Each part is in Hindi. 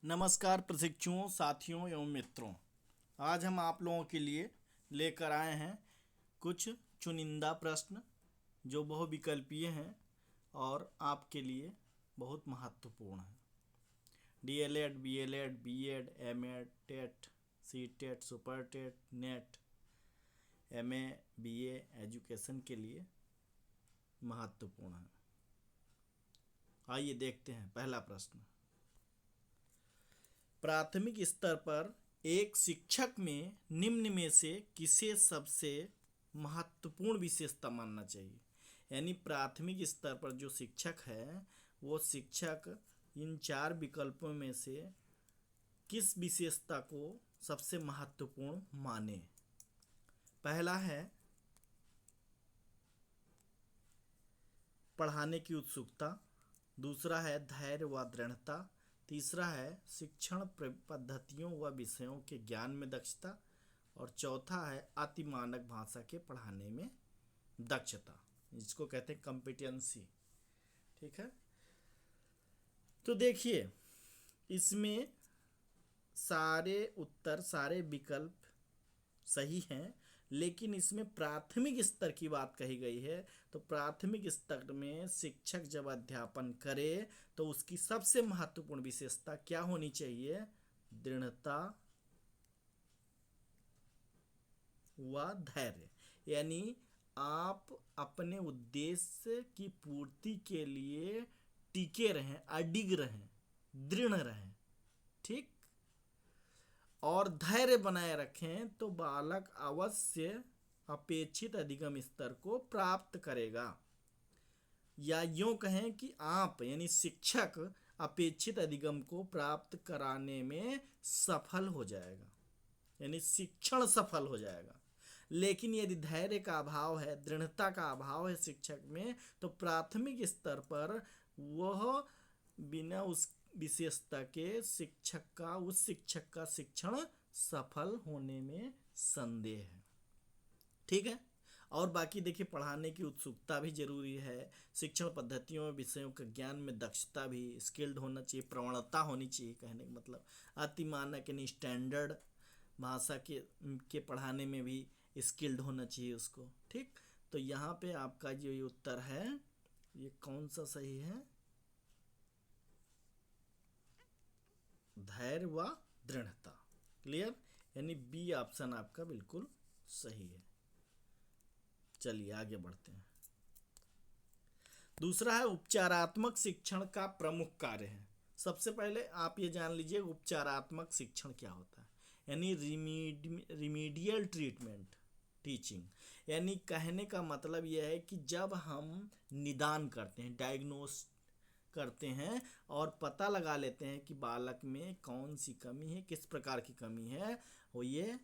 नमस्कार प्रशिक्षुओं, साथियों एवं मित्रों। आज हम आप लोगों के लिए लेकर आए हैं कुछ चुनिंदा प्रश्न जो बहुविकल्पीय हैं और आपके लिए बहुत महत्वपूर्ण हैं। DElEd, BElEd, BEd, MEd, TET, CTET, super TET, NET, MA, BA education के लिए महत्वपूर्ण है। आइए देखते हैं पहला प्रश्न। प्राथमिक स्तर पर एक शिक्षक में निम्न में से किसे सबसे महत्वपूर्ण विशेषता मानना चाहिए। यानी प्राथमिक स्तर पर जो शिक्षक है वो शिक्षक इन चार विकल्पों में से किस विशेषता को सबसे महत्वपूर्ण माने। पहला है पढ़ाने की उत्सुकता, दूसरा है धैर्य व दृढ़ता, तीसरा है शिक्षण पद्धतियों व विषयों के ज्ञान में दक्षता, और चौथा है अति मानक भाषा के पढ़ाने में दक्षता, जिसको कहते हैं कॉम्पिटेंसी। ठीक है, तो देखिए इसमें सारे उत्तर, सारे विकल्प सही हैं, लेकिन इसमें प्राथमिक स्तर की बात कही गई है। तो प्राथमिक स्तर में शिक्षक जब अध्यापन करे तो उसकी सबसे महत्वपूर्ण विशेषता क्या होनी चाहिए? दृढ़ता व धैर्य। यानी आप अपने उद्देश्य की पूर्ति के लिए टिके रहें, अडिग रहें, दृढ़ रहें। ठीक, और धैर्य बनाए रखें तो बालक अवश्य अपेक्षित अधिगम स्तर को प्राप्त करेगा। या यूं कहें कि आप यानी शिक्षक अपेक्षित अधिगम को प्राप्त कराने में सफल हो जाएगा, यानी शिक्षण सफल हो जाएगा। लेकिन यदि धैर्य का अभाव है, दृढ़ता का अभाव है शिक्षक में, तो प्राथमिक स्तर पर वह बिना उस विशेषता के उस शिक्षक का शिक्षण सफल होने में संदेह है। ठीक है, और बाकी देखिए पढ़ाने की उत्सुकता भी जरूरी है, शिक्षण पद्धतियों और विषयों के ज्ञान में दक्षता भी, स्किल्ड होना चाहिए, प्रवणता होनी चाहिए। कहने का मतलब अति मानक यानी स्टैंडर्ड भाषा के पढ़ाने में भी स्किल्ड होना चाहिए उसको। ठीक, तो यहाँ पे आपका जो ये उत्तर है ये कौन सा सही है? धैर्य व दृढ़ता। क्लियर, यानी बी ऑप्शन आपका बिल्कुल सही है। चलिए आगे बढ़ते हैं। दूसरा है उपचारात्मक शिक्षण का प्रमुख कार्य है। सबसे पहले आप ये जान लीजिए उपचारात्मक शिक्षण क्या होता है। यानी रिमीडियल ट्रीटमेंट टीचिंग। यानी कहने का मतलब यह है कि जब हम निदान करते हैं, डायग्नोस करते हैं और पता लगा लेते हैं कि बालक में कौन सी कमी है, किस प्रकार की कमी है वो ये,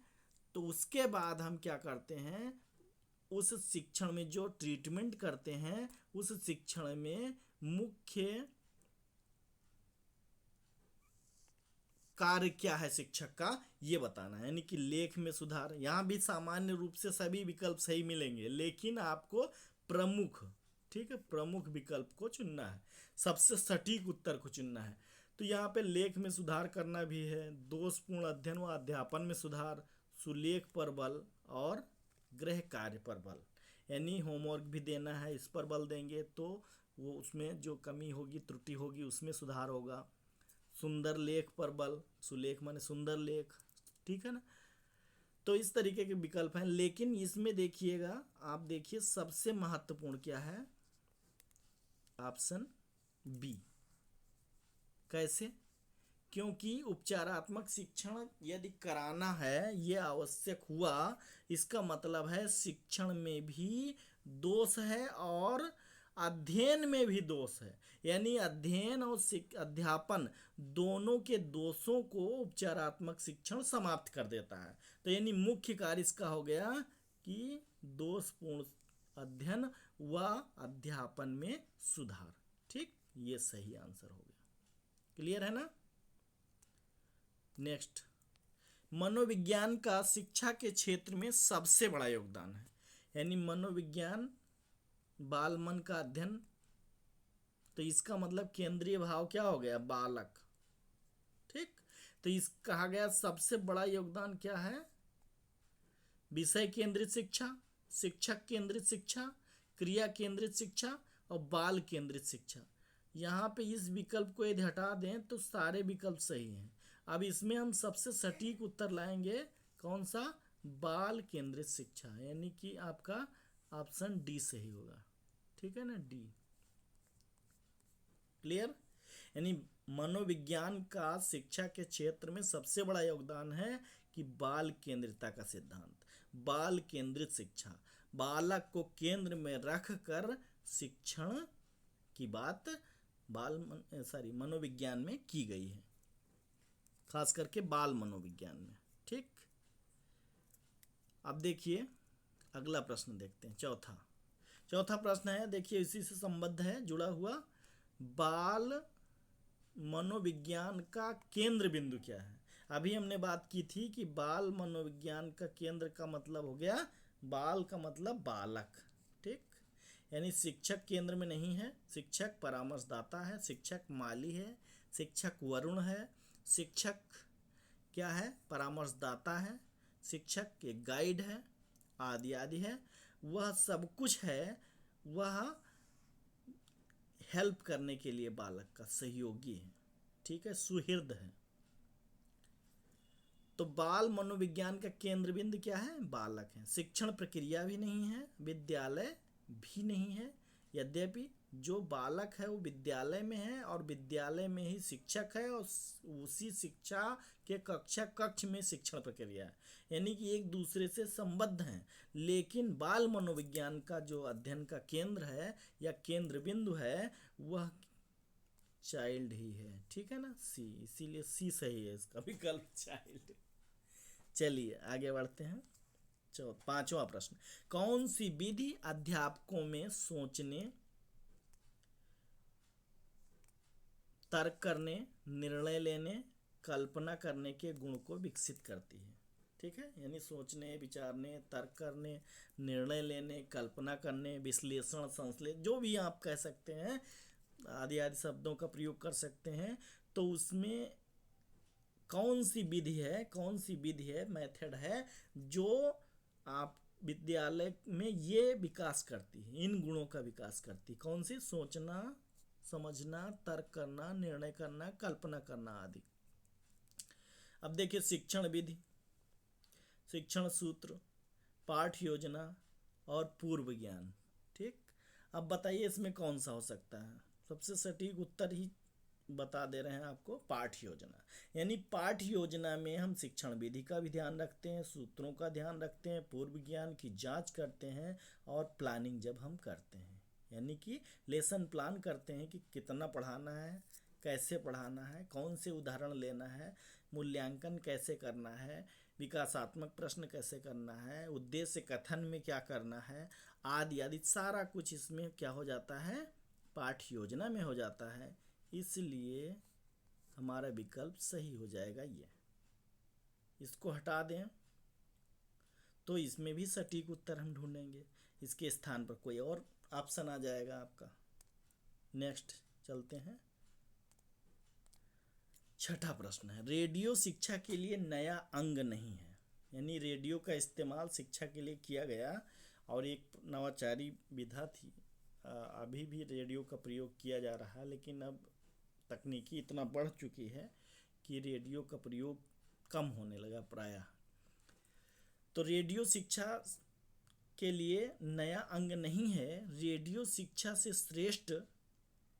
तो उसके बाद हम क्या करते हैं, उस शिक्षण में जो ट्रीटमेंट करते हैं उस शिक्षण में मुख्य कार्य क्या है शिक्षक का ये बताना है। यानी कि लेख में सुधार, यहाँ भी सामान्य रूप से सभी विकल्प सही मिलेंगे, लेकिन आपको प्रमुख, ठीक है, प्रमुख विकल्प को चुनना है, सबसे सटीक उत्तर को चुनना है। तो यहाँ पे लेख में सुधार करना भी है, दोषपूर्ण अध्ययन व अध्यापन में सुधार, सुलेख पर बल और गृह कार्य पर बल। यानी होमवर्क भी देना है, इस पर बल देंगे तो वो उसमें जो कमी होगी, त्रुटि होगी, उसमें सुधार होगा। सुंदर लेख पर बल, सुलेख माने सुंदर लेख। ठीक है ना, तो इस तरीके के विकल्प हैं। लेकिन इसमें देखिएगा, आप देखिए सबसे महत्वपूर्ण क्या है? Option B. कैसे? क्योंकि उपचारात्मक शिक्षण यदि कराना है, ये आवश्यक हुआ, इसका मतलब है शिक्षण में भी दोष है और अध्ययन में भी दोष है। यानी अध्ययन और अध्यापन दोनों के दोषों को उपचारात्मक शिक्षण समाप्त कर देता है। तो यानी मुख्य कार्य इसका हो गया कि दोषपूर्ण अध्ययन व अध्यापन में सुधार। ठीक, ये सही आंसर हो गया। क्लियर है ना? नेक्स्ट, मनोविज्ञान का शिक्षा के क्षेत्र में सबसे बड़ा योगदान है। यानी मनोविज्ञान बाल मन का अध्ययन, तो इसका मतलब केंद्रीय भाव क्या हो गया? बालक। ठीक, तो इस कहा गया सबसे बड़ा योगदान क्या है? विषय केंद्रित शिक्षा, शिक्षक केंद्रित शिक्षा, क्रिया केंद्रित शिक्षा और बाल केंद्रित शिक्षा। यहाँ पे इस विकल्प को यदि हटा दें तो सारे विकल्प सही हैं। अब इसमें हम सबसे सटीक उत्तर लाएंगे, कौन सा? बाल केंद्रित शिक्षा, यानी कि आपका ऑप्शन डी सही होगा। ठीक है ना, डी। क्लियर? यानी मनोविज्ञान का शिक्षा के क्षेत्र में सबसे बड़ा योगदान है कि बाल केंद्रितता का सिद्धांत, बाल केंद्रित शिक्षा, बालक को केंद्र में रख कर शिक्षण की बात मनोविज्ञान में की गई है, खास करके बाल मनोविज्ञान में। ठीक, अब देखिए अगला प्रश्न देखते हैं, चौथा प्रश्न है, देखिए इसी से संबद्ध है, जुड़ा हुआ। बाल मनोविज्ञान का केंद्र बिंदु क्या है? अभी हमने बात की थी कि बाल मनोविज्ञान का केंद्र का मतलब हो गया, बाल का मतलब बालक। ठीक, यानी शिक्षक केंद्र में नहीं है, शिक्षक परामर्शदाता है, शिक्षक माली है, शिक्षक वरुण है, शिक्षक क्या है? परामर्शदाता है, शिक्षक एक गाइड है, आदि आदि है। वह सब कुछ है, वह हेल्प करने के लिए बालक का सहयोगी है। ठीक है, सुहृद है। तो बाल मनोविज्ञान का केंद्र बिंदु क्या है? बालक है। शिक्षण प्रक्रिया भी नहीं है, विद्यालय भी नहीं है। यद्यपि जो बालक है वो विद्यालय में है और विद्यालय में ही शिक्षक है और उसी शिक्षा के कक्ष में शिक्षण प्रक्रिया है, यानी कि एक दूसरे से संबद्ध हैं। लेकिन बाल मनोविज्ञान का जो अध्ययन का केंद्र है या केंद्र बिंदु है वह चाइल्ड ही है। ठीक है ना, सी, इसीलिए सी सही है इसका विकल्प, चाइल्ड। चलिए आगे बढ़ते हैं। पांचवा प्रश्न, कौन सी विधि अध्यापकों में सोचने, तर्क करने, निर्णय लेने, कल्पना करने के गुण को विकसित करती है? ठीक है, यानी सोचने, विचारने, तर्क करने, निर्णय लेने, कल्पना करने, विश्लेषण, संश्लेषण, जो भी आप कह सकते हैं, आदि आदि शब्दों का प्रयोग कर सकते हैं। तो उसमें कौन सी विधि है, मेथड है जो आप विद्यालय में ये विकास करती है, इन गुणों का विकास करती? कौन सी? सोचना, समझना, तर्क करना, निर्णय करना, कल्पना करना आदि। अब देखिए शिक्षण विधि, शिक्षण सूत्र, पाठ योजना और पूर्व ज्ञान। ठीक, अब बताइए इसमें कौन सा हो सकता है? सबसे सटीक उत्तर ही बता दे रहे हैं आपको, पाठ योजना। यानी पाठ योजना में हम शिक्षण विधि का भी ध्यान रखते हैं, सूत्रों का ध्यान रखते हैं, पूर्व ज्ञान की जांच करते हैं और प्लानिंग जब हम करते हैं, यानी कि लेसन प्लान करते हैं कि कितना पढ़ाना है, कैसे पढ़ाना है, कौन से उदाहरण लेना है, मूल्यांकन कैसे करना है, विकासात्मक प्रश्न कैसे करना है, उद्देश्य कथन में क्या करना है, आदि आदि सारा कुछ इसमें क्या हो जाता है? पाठ योजना में हो जाता है। इसलिए हमारा विकल्प सही हो जाएगा ये। इसको हटा दें तो इसमें भी सटीक उत्तर हम ढूंढेंगे, इसके स्थान पर कोई और ऑप्शन आ जाएगा आपका। नेक्स्ट चलते हैं, छठा प्रश्न है, रेडियो शिक्षा के लिए नया अंग नहीं है। यानी रेडियो का इस्तेमाल शिक्षा के लिए किया गया और एक नवाचारी विधा थी। अभी भी रेडियो का प्रयोग किया जा रहा है, लेकिन अब तकनीकी इतना बढ़ चुकी है कि रेडियो का प्रयोग कम होने लगा प्रायः। तो रेडियो शिक्षा के लिए नया अंग नहीं है, रेडियो शिक्षा से श्रेष्ठ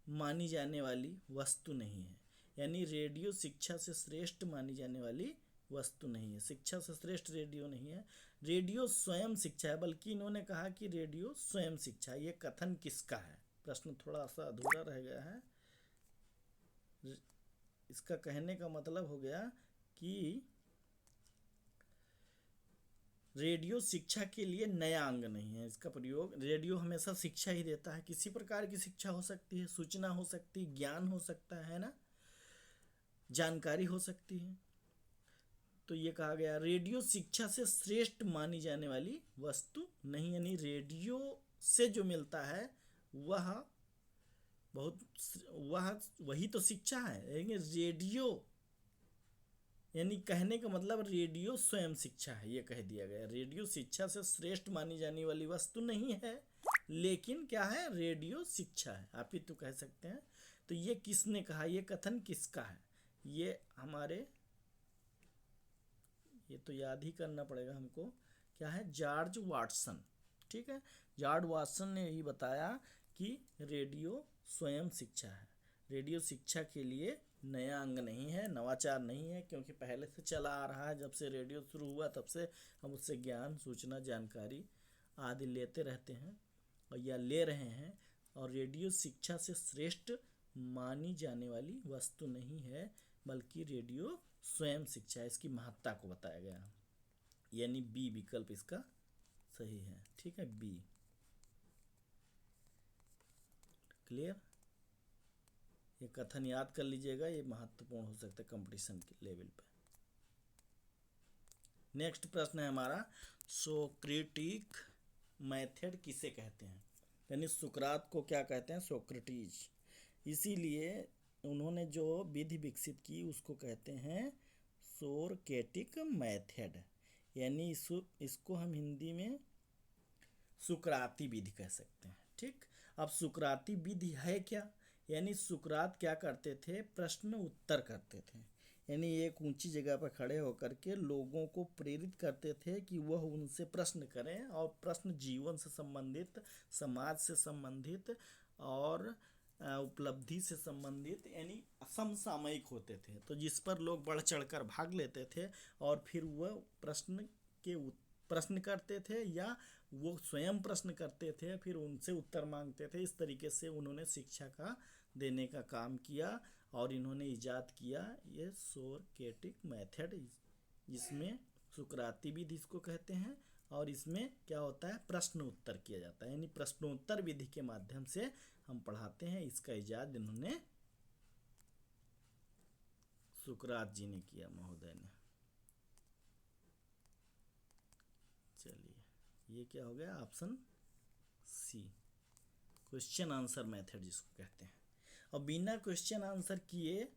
मानी जाने वाली वस्तु नहीं है। यानी रेडियो शिक्षा से श्रेष्ठ मानी जाने वाली वस्तु नहीं है, शिक्षा से श्रेष्ठ रेडियो नहीं है, रेडियो स्वयं शिक्षा है। बल्कि इन्होंने कहा कि रेडियो स्वयं शिक्षा, ये कथन किसका है? प्रश्न थोड़ा सा अधूरा रह गया है। इसका कहने का मतलब हो गया कि रेडियो शिक्षा के लिए नया अंग नहीं है, इसका प्रयोग, रेडियो हमेशा शिक्षा ही देता है, किसी प्रकार की शिक्षा हो सकती है, सूचना हो सकती है, ज्ञान हो सकता है ना, जानकारी हो सकती है। तो ये कहा गया रेडियो शिक्षा से श्रेष्ठ मानी जाने वाली वस्तु नहीं, यानी रेडियो से जो मिलता है वह वही तो शिक्षा है। लेकिन रेडियो यानी कहने का मतलब रेडियो स्वयं शिक्षा है, ये कह दिया गया। रेडियो शिक्षा से श्रेष्ठ मानी जाने वाली वस्तु नहीं है, लेकिन क्या है, रेडियो शिक्षा है, आप ही तो कह सकते हैं। तो ये किसने कहा, ये कथन किसका है, ये हमारे, ये तो याद ही करना पड़ेगा हमको, क्या है, जॉर्ज वाटसन। ठीक है, जॉर्ज वाटसन ने यही बताया कि रेडियो स्वयं शिक्षा है। रेडियो शिक्षा के लिए नया अंग नहीं है, नवाचार नहीं है, क्योंकि पहले से चला आ रहा है। जब से रेडियो शुरू हुआ तब से हम उससे ज्ञान, सूचना, जानकारी आदि लेते रहते हैं और या ले रहे हैं। और रेडियो शिक्षा से श्रेष्ठ मानी जाने वाली वस्तु नहीं है, बल्कि रेडियो स्वयं शिक्षा है। इसकी महत्ता को बताया गया है, यानी बी विकल्प इसका सही है। ठीक है, बी। क्लियर, ये कथन याद कर लीजिएगा, ये महत्वपूर्ण हो सकता है कंपटीशन के लेवल पे। नेक्स्ट प्रश्न है हमारा, सोक्रेटिक मेथड किसे कहते हैं, यानी सुकरात को क्या कहते हैं, सोक्रेटिस। इसीलिए उन्होंने जो विधि विकसित की उसको कहते हैं सोक्रेटिक मेथड, यानी इसको हम हिंदी में सुकराती विधि कह सकते हैं। ठीक, अब सुकराती विधि है क्या, यानी सुकरात क्या करते थे, प्रश्न उत्तर करते थे। यानी एक ऊंची जगह पर खड़े होकर के लोगों को प्रेरित करते थे कि वह उनसे प्रश्न करें, और प्रश्न जीवन से संबंधित, समाज से संबंधित और उपलब्धि से संबंधित, यानी समसामयिक होते थे। तो जिस पर लोग बढ़ चढ़कर भाग लेते थे और फिर वह प्रश्न करते थे, या वो स्वयं प्रश्न करते थे, फिर उनसे उत्तर मांगते थे। इस तरीके से उन्होंने शिक्षा का देने का काम किया और इन्होंने इजाद किया ये सोक्रेटिक मेथड, जिसमें सुकराती विधि इसको कहते हैं। और इसमें क्या होता है, प्रश्न उत्तर किया जाता है, यानी प्रश्नोत्तर विधि के माध्यम से हम पढ़ाते हैं। इसका इजाद इन्होंने सुकरात जी ने किया, महोदय ने। चलिए, ये क्या हो गया, option C, question answer method जिसको कहते हैं। और बिना क्वेश्चन आंसर किए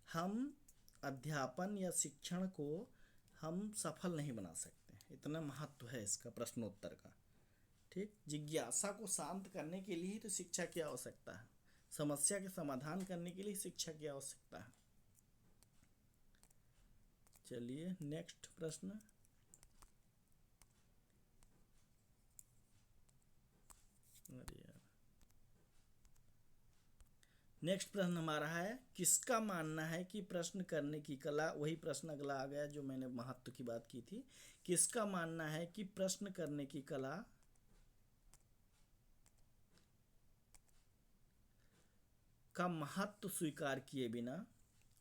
हम अध्यापन या शिक्षण को हम सफल नहीं बना सकते, इतना महत्व है इसका प्रश्नोत्तर का। ठीक, जिज्ञासा को शांत करने के लिए तो शिक्षा की आवश्यकता है, समस्या के समाधान करने के लिए शिक्षा की आवश्यकता है। चलिए नेक्स्ट प्रश्न, अरे यार, नेक्स्ट प्रश्न हमारा है, किसका मानना है कि प्रश्न करने की कला, वही प्रश्न अगला आ गया जो मैंने महत्व की बात की थी। किसका मानना है कि प्रश्न करने की कला का महत्व स्वीकार किए बिना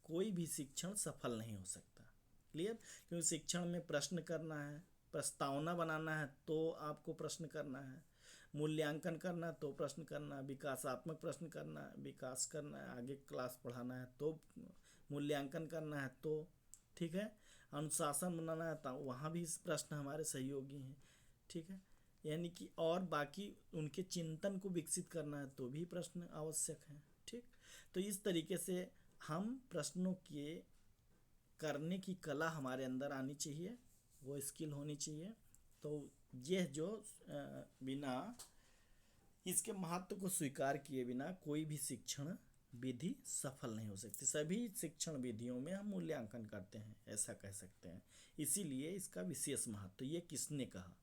कोई भी शिक्षण सफल नहीं हो सकता। क्लियर, क्योंकि शिक्षण में प्रश्न करना है, प्रस्तावना बनाना है तो आपको प्रश्न करना है, मूल्यांकन करना है तो प्रश्न करना है, विकासात्मक प्रश्न करना है, विकास करना है, आगे क्लास पढ़ाना है तो मूल्यांकन करना है तो, ठीक है, अनुशासन बनाना है तो वहाँ भी प्रश्न हमारे सहयोगी हैं। ठीक है, यानी कि और बाकी उनके चिंतन को विकसित करना है तो भी प्रश्न आवश्यक हैं। ठीक, तो इस तरीके से हम प्रश्नों के करने की कला हमारे अंदर आनी चाहिए, वो स्किल होनी चाहिए। तो यह जो बिना इसके महत्व को स्वीकार किए बिना कोई भी शिक्षण विधि सफल नहीं हो सकती। सभी शिक्षण विधियों में हम मूल्यांकन करते हैं, ऐसा कह सकते हैं, इसीलिए इसका विशेष महत्व। ये किसने कहा,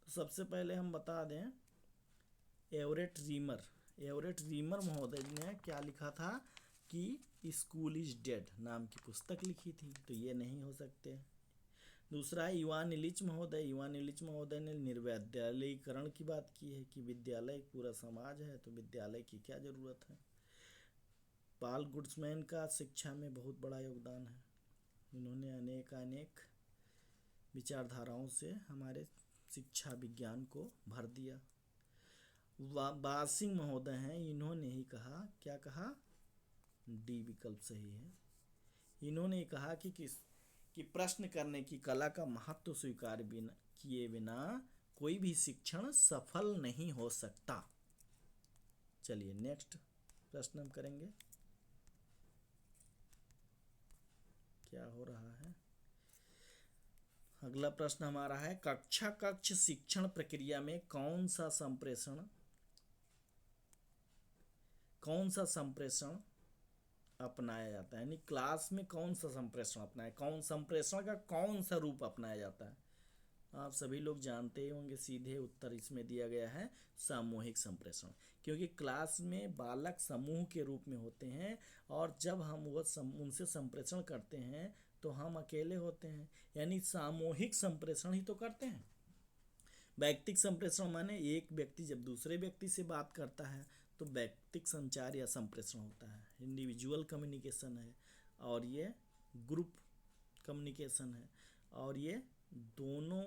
तो सबसे पहले हम बता दें, एवरेट रीमर महोदय ने क्या लिखा था कि स्कूल इज डेड नाम की पुस्तक लिखी थी, तो ये नहीं हो सकते। दूसरा है इवान इलिच महोदय ने निर्विद्यालयीकरण की बात की है कि विद्यालय एक पूरा समाज है, तो विद्यालय की क्या ज़रूरत है। पॉल गुड्समैन का शिक्षा में बहुत बड़ा योगदान है, इन्होंने अनेक विचारधाराओं से हमारे शिक्षा विज्ञान को भर दिया। बासिंग महोदय हैं, इन्होंने ही कहा, क्या कहा, डी विकल्प सही है। इन्होंने कहा कि प्रश्न करने की कला का महत्व स्वीकार किए बिना कोई भी शिक्षण सफल नहीं हो सकता। चलिए नेक्स्ट प्रश्न हम करेंगे, क्या हो रहा है। अगला प्रश्न हमारा है, कक्षा कक्ष शिक्षण प्रक्रिया में कौन सा संप्रेषण अपनाया जाता है, यानी क्लास में कौन सा संप्रेषण अपनाया, कौन संप्रेषण का कौन सा रूप अपनाया जाता है। आप सभी लोग जानते ही होंगे, सीधे उत्तर इसमें दिया गया है सामूहिक संप्रेषण, क्योंकि क्लास में बालक समूह के रूप में होते हैं और जब हम उनसे संप्रेषण करते हैं तो हम अकेले होते हैं, यानी सामूहिक संप्रेषण ही तो करते हैं। व्यक्तिक संप्रेषण माने एक व्यक्ति जब दूसरे व्यक्ति से बात करता है तो व्यक्तिक संचार या संप्रेषण होता है, इंडिविजुअल कम्युनिकेशन है, और ये ग्रुप कम्युनिकेशन है, और ये दोनों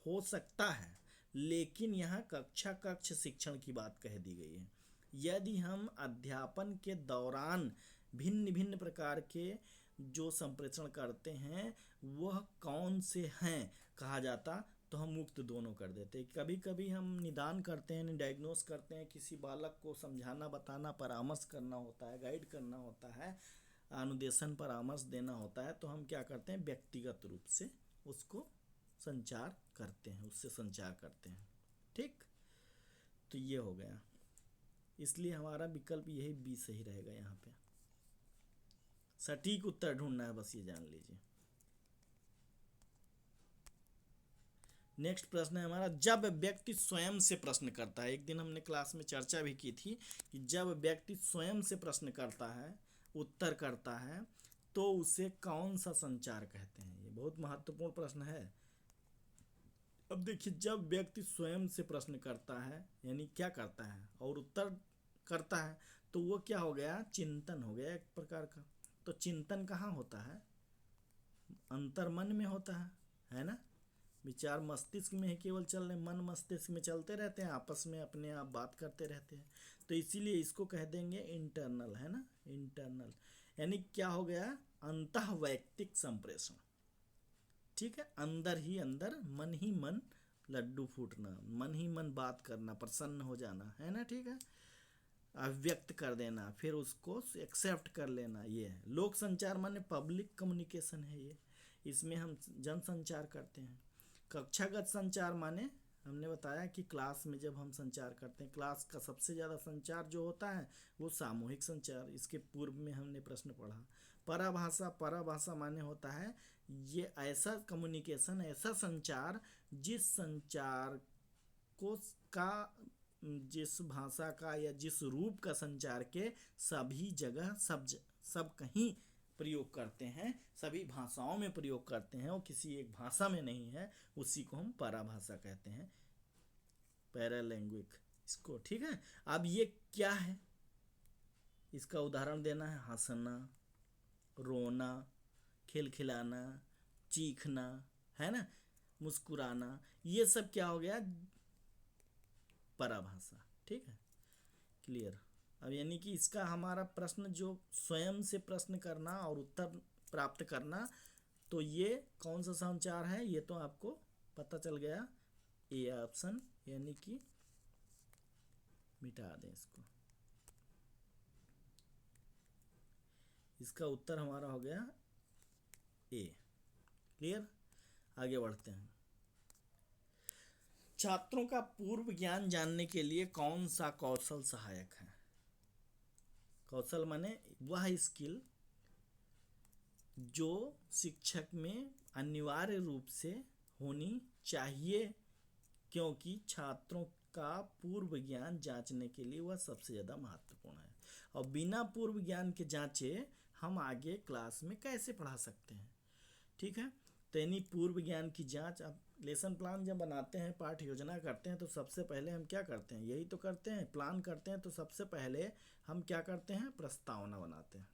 हो सकता है। लेकिन यहाँ कक्षा कक्ष शिक्षण की बात कह दी गई है। यदि हम अध्यापन के दौरान भिन्न भिन्न प्रकार के जो संप्रेषण करते हैं वह कौन से हैं कहा जाता, तो हम मुक्त दोनों कर देते। कभी कभी हम निदान करते हैं, डायग्नोस करते हैं, किसी बालक को समझाना बताना परामर्श करना होता है, गाइड करना होता है, अनुदेशन परामर्श देना होता है, तो हम क्या करते हैं, व्यक्तिगत रूप से उसको संचार करते हैं, उससे संचार करते हैं। ठीक, तो ये हो गया, इसलिए हमारा विकल्प यही बी सही रहेगा। यहाँ पे सटीक उत्तर ढूंढना है, बस ये जान लीजिए। नेक्स्ट प्रश्न है हमारा, जब व्यक्ति स्वयं से प्रश्न करता है। एक दिन हमने क्लास में चर्चा भी की थी कि जब व्यक्ति स्वयं से प्रश्न करता है, उत्तर करता है, तो उसे कौन सा संचार कहते हैं। ये बहुत महत्वपूर्ण प्रश्न है। अब देखिए, जब व्यक्ति स्वयं से प्रश्न करता है यानी क्या करता है और उत्तर करता है, तो वो क्या हो गया, चिंतन हो गया एक प्रकार का। तो चिंतन कहाँ होता है, अंतर मन में होता है ना। विचार मस्तिष्क में ही केवल चल रहे, मन मस्तिष्क में चलते रहते हैं, आपस में अपने आप बात करते रहते हैं, तो इसीलिए इसको कह देंगे इंटरनल, है ना, इंटरनल। यानी क्या हो गया, अंतः वैयक्तिक संप्रेषण। ठीक है, अंदर ही अंदर, मन ही मन लड्डू फूटना, मन ही मन बात करना, प्रसन्न हो जाना, है ना। ठीक है, अभिव्यक्त कर देना, फिर उसको एक्सेप्ट कर लेना, ये है लोक संचार माने पब्लिक कम्युनिकेशन है ये। इसमें हम जन संचार करते हैं। कक्षागत संचार माने हमने बताया कि क्लास में जब हम संचार करते हैं, क्लास का सबसे ज़्यादा संचार जो होता है वो सामूहिक संचार। इसके पूर्व में हमने प्रश्न पढ़ा। पराभाषा माने होता है ये ऐसा कम्युनिकेशन, ऐसा संचार जिस संचार को का जिस भाषा का या जिस रूप का संचार के सभी जगह सब कहीं प्रयोग करते हैं, सभी भाषाओं में प्रयोग करते हैं और किसी एक भाषा में नहीं है, उसी को हम पराभाषा कहते हैं, पैरालैंग्विक इसको। ठीक है, अब ये क्या है, इसका उदाहरण देना है, हंसना, रोना, खिलखिलाना, चीखना, है ना, मुस्कुराना, ये सब क्या हो गया, पराभाषा। ठीक है, क्लियर। अब यानी कि इसका हमारा प्रश्न जो स्वयं से प्रश्न करना और उत्तर प्राप्त करना, तो ये कौन सा संचार है, ये तो आपको पता चल गया, ए ऑप्शन, यानी कि मिटा दें इसको। इसका उत्तर हमारा हो गया ए। क्लियर, आगे बढ़ते हैं। छात्रों का पूर्व ज्ञान जानने के लिए कौन सा कौशल सहायक है। कौशल माने वह स्किल जो शिक्षक में अनिवार्य रूप से होनी चाहिए, क्योंकि छात्रों का पूर्व ज्ञान जांचने के लिए वह सबसे ज़्यादा महत्वपूर्ण है। और बिना पूर्व ज्ञान के जांचे हम आगे क्लास में कैसे पढ़ा सकते हैं। ठीक है, तो यानी पूर्व ज्ञान की जांच। अब लेसन प्लान जब बनाते हैं, पाठ योजना करते हैं, तो सबसे पहले हम क्या करते हैं, यही तो करते हैं, प्लान करते हैं, तो सबसे पहले हम क्या करते हैं, प्रस्तावना बनाते हैं।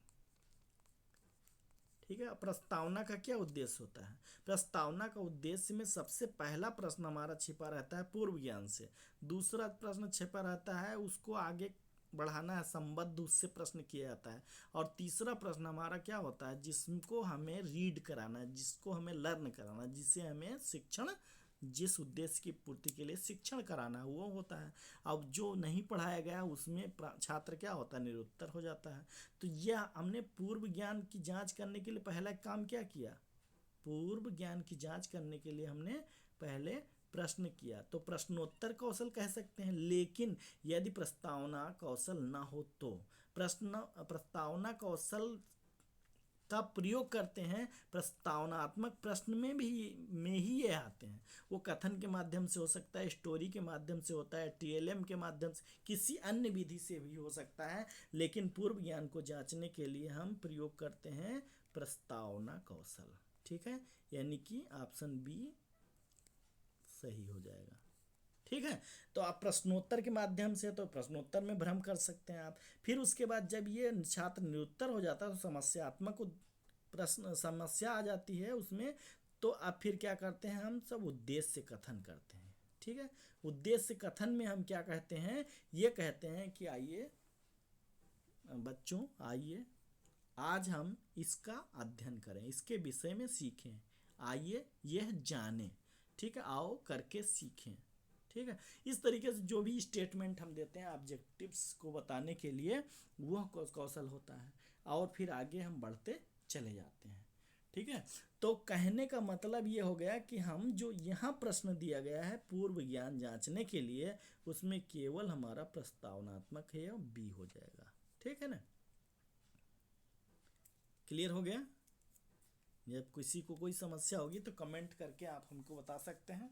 ठीक है, प्रस्तावना का क्या उद्देश्य होता है, प्रस्तावना का उद्देश्य में सबसे पहला प्रश्न हमारा छिपा रहता है पूर्व ज्ञान से, दूसरा प्रश्न छिपा रहता है उसको आगे बढ़ाना है, संबद्ध उससे प्रश्न किया जाता है, और तीसरा प्रश्न हमारा क्या होता है, जिसको हमें रीड कराना है, जिसको हमें लर्न कराना है, जिसे हमें शिक्षण, जिस उद्देश्य की पूर्ति के लिए शिक्षण कराना है वो होता है। अब जो नहीं पढ़ाया गया उसमें छात्र क्या होता है, निरुत्तर हो जाता है। तो यह हमने पूर्व ज्ञान की जांच करने के लिए पहला काम क्या किया, पूर्व ज्ञान की जांच करने के लिए हमने पहले प्रश्न किया, तो प्रश्नोत्तर कौशल कह सकते हैं। लेकिन यदि प्रस्तावना कौशल ना हो तो प्रस्तावना कौशल का प्रयोग करते हैं। प्रस्तावनात्मक प्रश्न में ही ये आते हैं। वो कथन के माध्यम से हो सकता है, स्टोरी के माध्यम से होता है, टीएलएम के माध्यम से, किसी अन्य विधि से भी हो सकता है। लेकिन पूर्व ज्ञान को जांचने के लिए हम प्रयोग करते हैं प्रस्तावना कौशल। ठीक है, यानी कि ऑप्शन बी सही हो जाएगा। ठीक है, तो आप प्रश्नोत्तर के माध्यम से, तो प्रश्नोत्तर में भ्रम कर सकते हैं आप। फिर उसके बाद जब ये छात्र निरुत्तर हो जाता है तो समस्यात्मक प्रश्न समस्या आ जाती है उसमें, तो अब फिर क्या करते हैं हम सब उद्देश्य कथन करते हैं। ठीक है, उद्देश्य कथन में हम क्या कहते हैं, ये कहते हैं कि आइए बच्चों, आइए आज हम इसका अध्ययन करें, इसके विषय में सीखें, आइए यह जानें। ठीक है, आओ करके सीखें। ठीक है, इस तरीके से जो भी स्टेटमेंट हम देते हैं ऑब्जेक्टिव्स को बताने के लिए, वह कौशल होता है। और फिर आगे हम बढ़ते चले जाते हैं। ठीक है, तो कहने का मतलब ये हो गया कि हम जो यहाँ प्रश्न दिया गया है पूर्व ज्ञान जांचने के लिए, उसमें केवल हमारा प्रस्तावनात्मक है, और बी हो जाएगा। ठीक है ना, क्लियर हो गया। जब किसी को कोई समस्या होगी तो कमेंट करके आप हमको बता सकते हैं।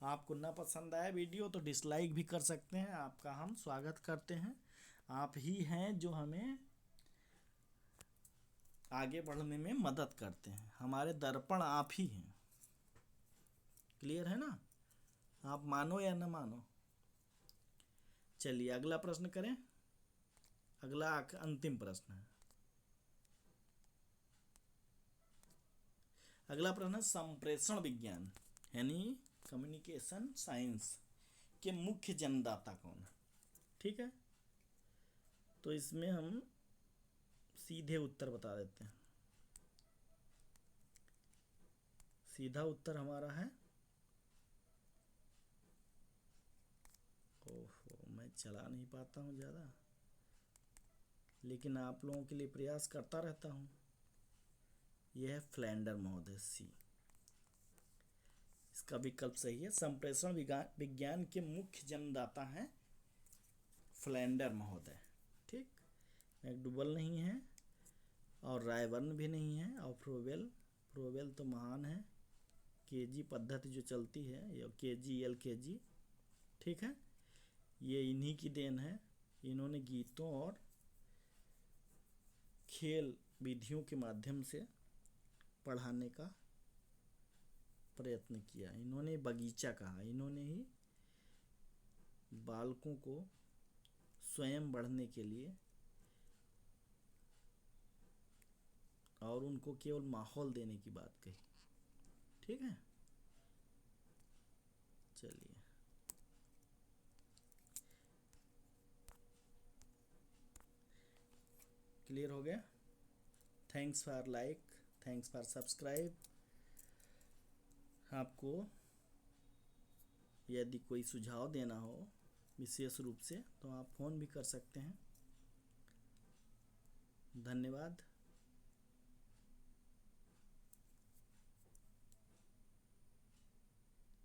आपको ना पसंद आया वीडियो तो डिसलाइक भी कर सकते हैं, आपका हम स्वागत करते हैं। आप ही हैं जो हमें आगे बढ़ने में मदद करते हैं, हमारे दर्पण आप ही हैं। क्लियर है ना, आप मानो या ना मानो। चलिए अगला प्रश्न करें। अगला अंतिम प्रश्न है। अगला प्रश्न है संप्रेषण विज्ञान यानी कम्युनिकेशन साइंस के मुख्य जन्मदाता कौन है। ठीक है, तो इसमें हम सीधे उत्तर बता देते हैं। सीधा उत्तर हमारा है, ओहो मैं चला नहीं पाता हूँ ज़्यादा, लेकिन आप लोगों के लिए प्रयास करता रहता हूँ। यह है फ्लैंडर महोदय, सी इसका विकल्प सही है। संप्रेषण विज्ञान के मुख्य जन्मदाता हैं फ्लैंडर महोदय। ठीक, मैकडूगल नहीं है और रायबर्न भी नहीं है, और फ्रोबेल तो महान है। केजी पद्धति जो चलती है, या केजी एलकेजी, ठीक है, ये इन्हीं की देन है। इन्होंने गीतों और खेल विधियों के माध्यम से पढ़ाने का प्रयत्न किया। इन्होंने बगीचा कहा, इन्होंने ही बालकों को स्वयं बढ़ने के लिए और उनको केवल माहौल देने की बात कही। ठीक है, चलिए क्लियर हो गया। Thanks for like, thanks for subscribe. आपको यदि कोई सुझाव देना हो विशेष रूप से तो आप फ़ोन भी कर सकते हैं। धन्यवाद।